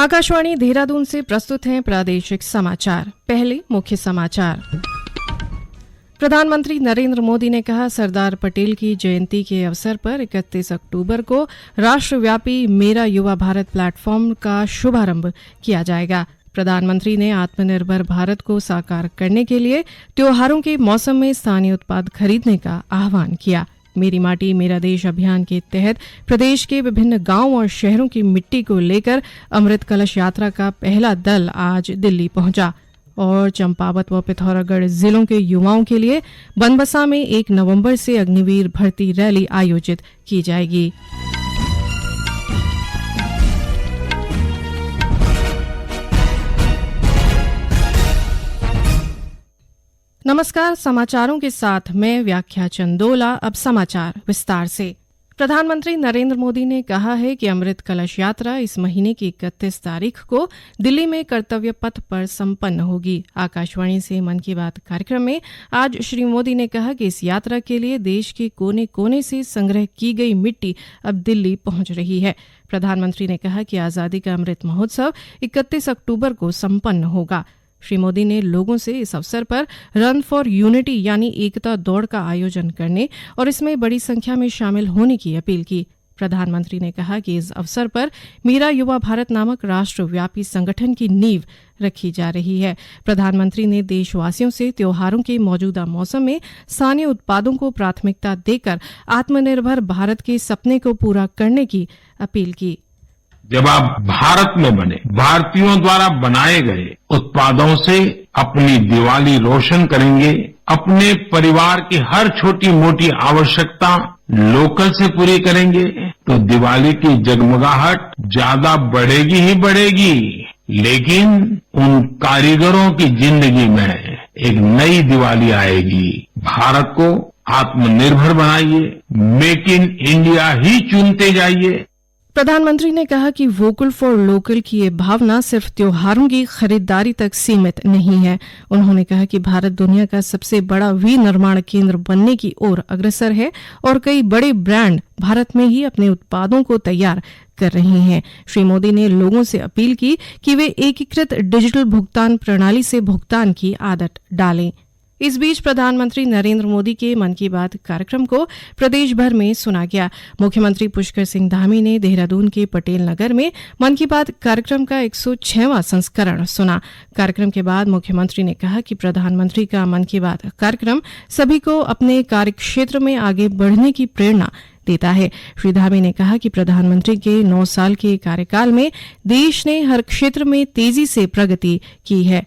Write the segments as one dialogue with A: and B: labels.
A: आकाशवाणी देहरादून से प्रस्तुत हैं प्रादेशिक समाचार। पहले मुख्य समाचार। प्रधानमंत्री नरेंद्र मोदी ने कहा, सरदार पटेल की जयंती के अवसर पर 31 अक्टूबर को राष्ट्रव्यापी मेरा युवा भारत प्लेटफॉर्म का शुभारंभ किया जाएगा। प्रधानमंत्री ने आत्मनिर्भर भारत को साकार करने के लिए त्योहारों के मौसम में स्थानीय उत्पाद खरीदने का आह्वान किया। मेरी माटी मेरा देश अभियान के तहत प्रदेश के विभिन्न गांव और शहरों की मिट्टी को लेकर अमृत कलश यात्रा का पहला दल आज दिल्ली पहुंचा और चंपावत व पिथौरागढ़ जिलों के युवाओं के लिए बनबसा में 1 नवंबर से अग्निवीर भर्ती रैली आयोजित की जाएगी। नमस्कार, समाचारों के साथ मैं व्याख्या चंदोला। अब समाचार विस्तार से। प्रधानमंत्री नरेंद्र मोदी ने कहा है कि अमृत कलश यात्रा इस महीने की 31 तारीख को दिल्ली में कर्तव्य पथ पर संपन्न होगी। आकाशवाणी से मन की बात कार्यक्रम में आज श्री मोदी ने कहा कि इस यात्रा के लिए देश के कोने कोने से संग्रह की गई मिट्टी अब दिल्ली पहुंच रही है। प्रधानमंत्री ने कहा कि आजादी का अमृत महोत्सव 31 अक्टूबर को संपन्न होगा। श्री मोदी ने लोगों से इस अवसर पर रन फॉर यूनिटी यानी एकता दौड़ का आयोजन करने और इसमें बड़ी संख्या में शामिल होने की अपील की। प्रधानमंत्री ने कहा कि इस अवसर पर मेरा युवा भारत नामक राष्ट्रव्यापी संगठन की नींव रखी जा रही है। प्रधानमंत्री ने देशवासियों से त्योहारों के मौजूदा मौसम में स्थानीय उत्पादों को प्राथमिकता देकर आत्मनिर्भर भारत के सपने को पूरा करने की अपील की।
B: जब आप भारत में बने, भारतीयों द्वारा बनाए गए उत्पादों से अपनी दिवाली रोशन करेंगे, अपने परिवार की हर छोटी मोटी आवश्यकता लोकल से पूरी करेंगे, तो दिवाली की जगमगाहट ज्यादा बढ़ेगी ही बढ़ेगी। लेकिन उन कारीगरों की जिंदगी में एक नई दिवाली आएगी। भारत को आत्मनिर्भर बनाइए, मेक इन इंडिया ही चुनते जाइए।
A: प्रधानमंत्री ने कहा कि वोकल फॉर लोकल की ये भावना सिर्फ त्योहारों की खरीदारी तक सीमित नहीं है। उन्होंने कहा कि भारत दुनिया का सबसे बड़ा विनिर्माण केंद्र बनने की ओर अग्रसर है और कई बड़े ब्रांड भारत में ही अपने उत्पादों को तैयार कर रहे हैं। श्री मोदी ने लोगों से अपील की कि वे एकीकृत डिजिटल भुगतान प्रणाली से भुगतान की आदत डालें। इस बीच प्रधानमंत्री नरेंद्र मोदी के मन की बात कार्यक्रम को प्रदेश भर में सुना गया। मुख्यमंत्री पुष्कर सिंह धामी ने देहरादून के पटेल नगर में मन की बात कार्यक्रम का 106वां संस्करण सुना। कार्यक्रम के बाद मुख्यमंत्री ने कहा कि प्रधानमंत्री का मन की बात कार्यक्रम सभी को अपने कार्यक्षेत्र में आगे बढ़ने की प्रेरणा देता है। श्री धामी ने कहा कि प्रधानमंत्री के 9 साल के कार्यकाल में देश ने हर क्षेत्र में तेजी से प्रगति की है।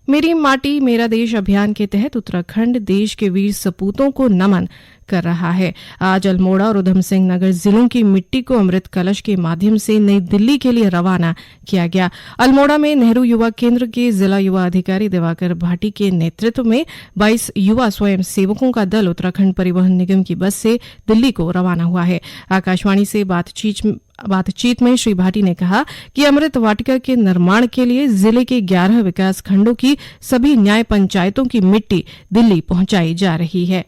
A: मेरी माटी मेरा देश अभियान के तहत उत्तराखंड देश के वीर सपूतों को नमन कर रहा है। आज अल्मोड़ा और उधम सिंह नगर जिलों की मिट्टी को अमृत कलश के माध्यम से नई दिल्ली के लिए रवाना किया गया। अल्मोड़ा में नेहरू युवा केंद्र के जिला युवा अधिकारी दिवाकर भाटी के नेतृत्व में 22 युवा स्वयं सेवकों का दल उत्तराखंड परिवहन निगम की बस से दिल्ली को रवाना हुआ है। आकाशवाणी से बातचीत में श्री भाटी ने कहा कि अमृत वाटिका के निर्माण के लिए जिले के 11 विकास खंडों की सभी न्याय पंचायतों की मिट्टी दिल्ली पहुंचाई जा रही है।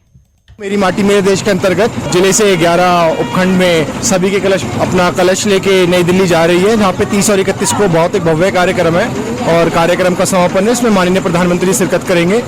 C: मेरी माटी मेरे देश के अंतर्गत जिले से 11 उपखंड में सभी के कलश अपना कलश लेके नई दिल्ली जा रही है, जहाँ पे 30 और 31 को बहुत एक भव्य कार्यक्रम है और कार्यक्रम का समापन है। इसमें माननीय प्रधानमंत्री शिरकत करेंगे।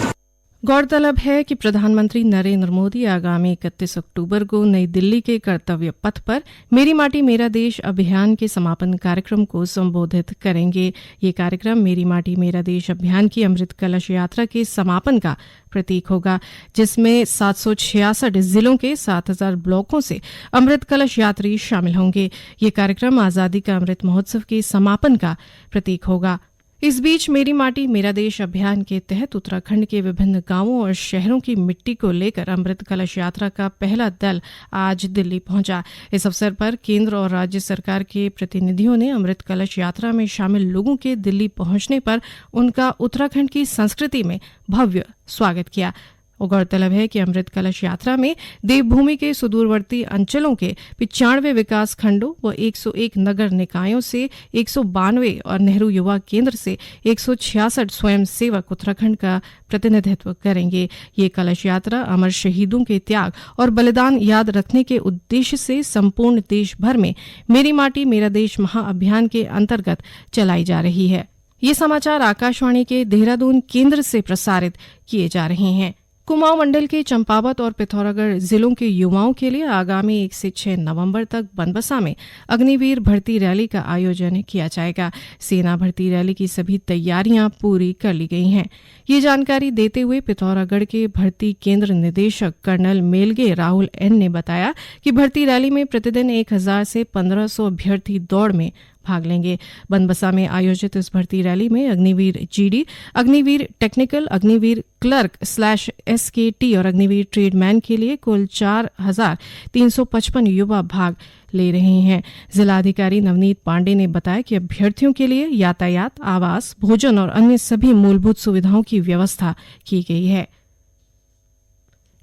A: गौरतलब है कि प्रधानमंत्री नरेंद्र मोदी आगामी 31 अक्टूबर को नई दिल्ली के कर्तव्य पथ पर मेरी माटी मेरा देश अभियान के समापन कार्यक्रम को संबोधित करेंगे। ये कार्यक्रम मेरी माटी मेरा देश अभियान की अमृत कलश यात्रा के समापन का प्रतीक होगा, जिसमें 766 जिलों के 7000 ब्लॉकों से अमृत कलश यात्री शामिल होंगे। ये कार्यक्रम आजादी का अमृत महोत्सव के समापन का प्रतीक होगा। इस बीच मेरी माटी मेरा देश अभियान के तहत उत्तराखंड के विभिन्न गांवों और शहरों की मिट्टी को लेकर अमृत कलश यात्रा का पहला दल आज दिल्ली पहुंचा। इस अवसर पर केंद्र और राज्य सरकार के प्रतिनिधियों ने अमृत कलश यात्रा में शामिल लोगों के दिल्ली पहुंचने पर उनका उत्तराखंड की संस्कृति में भव्य स्वागत किया। और गौरतलब है कि अमृत कलश यात्रा में देवभूमि के सुदूरवर्ती अंचलों के 95 विकास खंडों व 101 नगर निकायों से 192 और नेहरू युवा केंद्र से 166 स्वयं सेवक उत्तराखंड का प्रतिनिधित्व करेंगे। ये कलश यात्रा अमर शहीदों के त्याग और बलिदान याद रखने के उद्देश्य से संपूर्ण देश भर में मेरी माटी मेरा देश महाअभियान के अंतर्गत चलाई जा रही है। ये समाचार आकाशवाणी के देहरादून केंद्र से प्रसारित किए जा रहे हैं। कुमाऊं मंडल के चंपावत और पिथौरागढ़ जिलों के युवाओं के लिए आगामी 1 से 6 नवंबर तक बनबसा में अग्निवीर भर्ती रैली का आयोजन किया जाएगा। सेना भर्ती रैली की सभी तैयारियां पूरी कर ली गई हैं। ये जानकारी देते हुए पिथौरागढ़ के भर्ती केंद्र निदेशक कर्नल मेलगे राहुल एन ने बताया कि भर्ती रैली में प्रतिदिन 1000 से 1500 अभ्यर्थी दौड़ में भाग लेंगे। बनबसा में आयोजित इस भर्ती रैली में Agniveer GD, Agniveer technical, Agniveer clerk /SKT और अग्निवीर ट्रेडमैन के लिए कुल 4355 युवा भाग ले रहे हैं। जिलाधिकारी नवनीत पांडे ने बताया कि अभ्यर्थियों के लिए यातायात, आवास, भोजन और अन्य सभी मूलभूत सुविधाओं की व्यवस्था की गई है।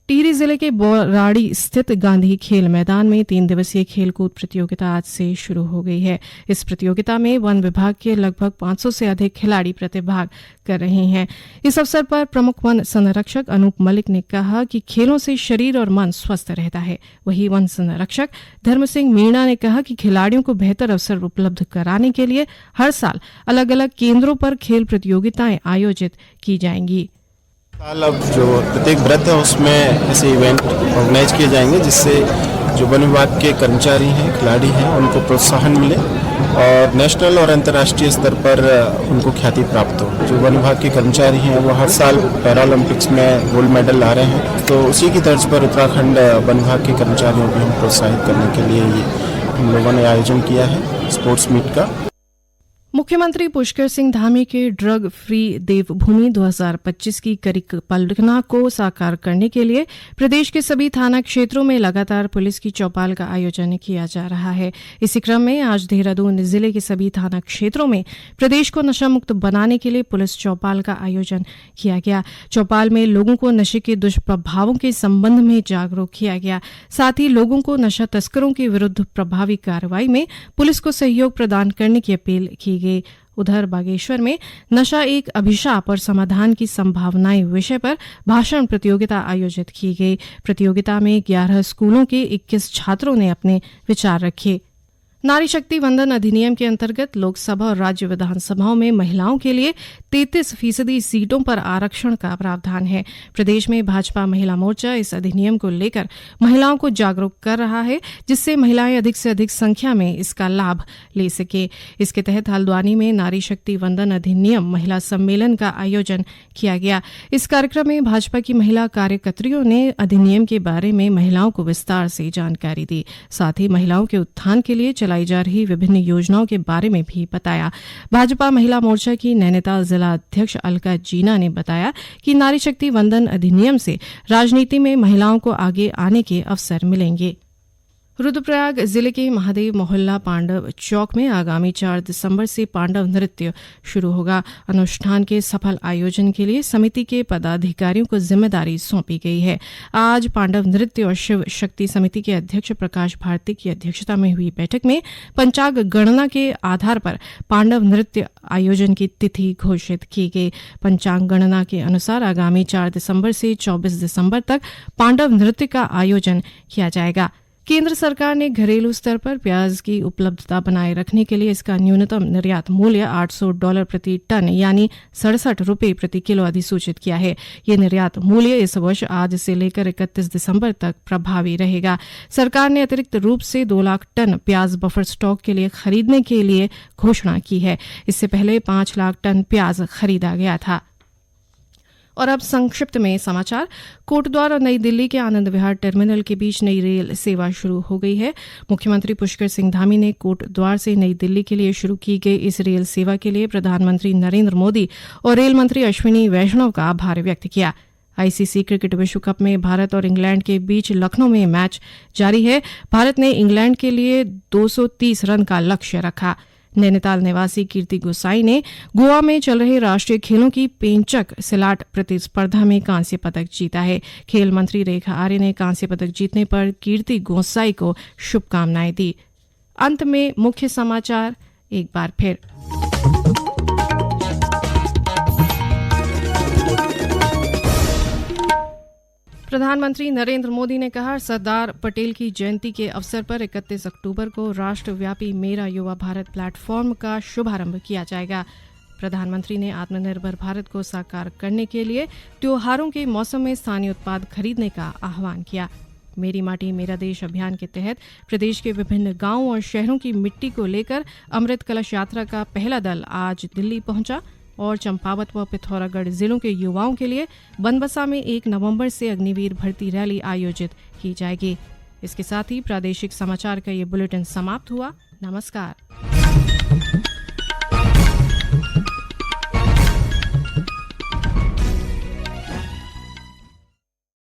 A: टिहरी जिले के बौराड़ी स्थित गांधी खेल मैदान में 3 दिवसीय खेलकूद प्रतियोगिता आज से शुरू हो गई है। इस प्रतियोगिता में वन विभाग के लगभग 500 से अधिक खिलाड़ी प्रतिभाग कर रहे हैं। इस अवसर पर प्रमुख वन संरक्षक अनूप मलिक ने कहा कि खेलों से शरीर और मन स्वस्थ रहता है। वहीं वन संरक्षक धर्म सिंह मीणा ने कहा कि खिलाड़ियों को बेहतर अवसर उपलब्ध कराने के लिए हर साल अलग अलग केंद्रों पर खेल प्रतियोगिताएं आयोजित की जाएंगी।
D: साल अब जो प्रत्येक व्रत है उसमें ऐसे इवेंट ऑर्गेनाइज किए जाएंगे जिससे जो वन विभाग के कर्मचारी हैं, खिलाड़ी हैं, उनको प्रोत्साहन मिले और नेशनल और अंतर्राष्ट्रीय स्तर पर उनको ख्याति प्राप्त हो। जो वन विभाग के कर्मचारी हैं वो हर साल पैरालंपिक्स में गोल्ड मेडल ला रहे हैं, तो उसी की तर्ज पर उत्तराखंड वन विभाग के कर्मचारियों को हम प्रोत्साहित करने के लिए हम लोगों ने आयोजन किया है स्पोर्ट्स मीट का।
A: मुख्यमंत्री पुष्कर सिंह धामी के ड्रग फ्री देवभूमि 2025 की परिकल्पना को साकार करने के लिए प्रदेश के सभी थाना क्षेत्रों में लगातार पुलिस की चौपाल का आयोजन किया जा रहा है। इसी क्रम में आज देहरादून जिले के सभी थाना क्षेत्रों में प्रदेश को नशा मुक्त बनाने के लिए पुलिस चौपाल का आयोजन किया गया। चौपाल में लोगों को नशे के दुष्प्रभावों के संबंध में जागरूक किया गया। साथ ही लोगों को नशा तस्करों के विरुद्ध प्रभावी कार्रवाई में पुलिस को सहयोग प्रदान करने की अपील की गई। उधर बागेश्वर में नशा एक अभिशाप और समाधान की संभावनाएं विषय पर भाषण प्रतियोगिता आयोजित की गई। प्रतियोगिता में 11 स्कूलों के 21 छात्रों ने अपने विचार रखे। नारी शक्ति वंदन अधिनियम के अंतर्गत लोकसभा और राज्य विधानसभाओं में महिलाओं के लिए 33% सीटों पर आरक्षण का प्रावधान है। प्रदेश में भाजपा महिला मोर्चा इस अधिनियम को लेकर महिलाओं को जागरूक कर रहा है, जिससे महिलाएं अधिक से अधिक संख्या में इसका लाभ ले सके। इसके तहत हल्द्वानी में नारी शक्ति वंदन अधिनियम महिला सम्मेलन का आयोजन किया गया। इस कार्यक्रम में भाजपा की महिला कार्यकर्त्रियों ने अधिनियम के बारे में महिलाओं को विस्तार से जानकारी दी। साथ ही महिलाओं के उत्थान के लिए चलाई जा रही विभिन्न योजनाओं के बारे में भी बताया। भाजपा महिला मोर्चा की नैनीताल जिला अध्यक्ष अलका जीना ने बताया कि नारी शक्ति वंदन अधिनियम से राजनीति में महिलाओं को आगे आने के अवसर मिलेंगे। रुद्रप्रयाग जिले के महादेव मोहल्ला पांडव चौक में आगामी 4 दिसंबर से पांडव नृत्य शुरू होगा। अनुष्ठान के सफल आयोजन के लिए समिति के पदाधिकारियों को जिम्मेदारी सौंपी गई है। आज पांडव नृत्य और शिव शक्ति समिति के अध्यक्ष प्रकाश भारती की अध्यक्षता में हुई बैठक में पंचांग गणना के आधार पर पांडव नृत्य आयोजन की तिथि घोषित की गई। पंचांग गणना के अनुसार आगामी 4 दिसंबर से 24 दिसंबर तक पांडव नृत्य का आयोजन किया जाएगा। केंद्र सरकार ने घरेलू स्तर पर प्याज की उपलब्धता बनाए रखने के लिए इसका न्यूनतम निर्यात मूल्य $800 प्रति टन यानी 67 रुपये प्रति किलो अधिसूचित किया है। ये निर्यात मूल्य इस वर्ष आज से लेकर 31 दिसंबर तक प्रभावी रहेगा। सरकार ने अतिरिक्त रूप से 2 लाख टन प्याज बफर स्टॉक के लिए खरीदने के लिए घोषणा की है। इससे पहले 5 लाख टन प्याज खरीदा गया था। और अब संक्षिप्त में समाचार। कोटद्वार और नई दिल्ली के आनंद विहार टर्मिनल के बीच नई रेल सेवा शुरू हो गई है। मुख्यमंत्री पुष्कर सिंह धामी ने कोटद्वार से नई दिल्ली के लिए शुरू की गई इस रेल सेवा के लिए प्रधानमंत्री नरेंद्र मोदी और रेल मंत्री अश्विनी वैष्णव का आभार व्यक्त किया। आईसीसी क्रिकेट विश्व कप में भारत और इंग्लैंड के बीच लखनऊ में मैच जारी है। भारत ने इंग्लैंड के लिए 230 रन का लक्ष्य रखा। नैनीताल निवासी कीर्ति गोसाई ने गोवा में चल रहे राष्ट्रीय खेलों की पेंचक सिलाट प्रतिस्पर्धा में कांस्य पदक जीता है। खेल मंत्री रेखा आर्य ने कांस्य पदक जीतने पर कीर्ति गोसाई को शुभकामनाएं दी। अंत में मुख्य समाचार एक बार फिर। प्रधानमंत्री नरेंद्र मोदी ने कहा, सरदार पटेल की जयंती के अवसर पर 31 अक्टूबर को राष्ट्रव्यापी मेरा युवा भारत प्लेटफॉर्म का शुभारंभ किया जाएगा। प्रधानमंत्री ने आत्मनिर्भर भारत को साकार करने के लिए त्योहारों के मौसम में स्थानीय उत्पाद खरीदने का आह्वान किया। मेरी माटी मेरा देश अभियान के तहत प्रदेश के विभिन्न गांवों और शहरों की मिट्टी को लेकर अमृत कलश यात्रा का पहला दल आज दिल्ली पहुंचा और चंपावत व पिथौरागढ़ जिलों के युवाओं के लिए बनबसा में 1 नवंबर से अग्निवीर भर्ती रैली आयोजित की जाएगी। इसके साथ ही प्रादेशिक समाचार का ये बुलेटिन समाप्त हुआ। नमस्कार।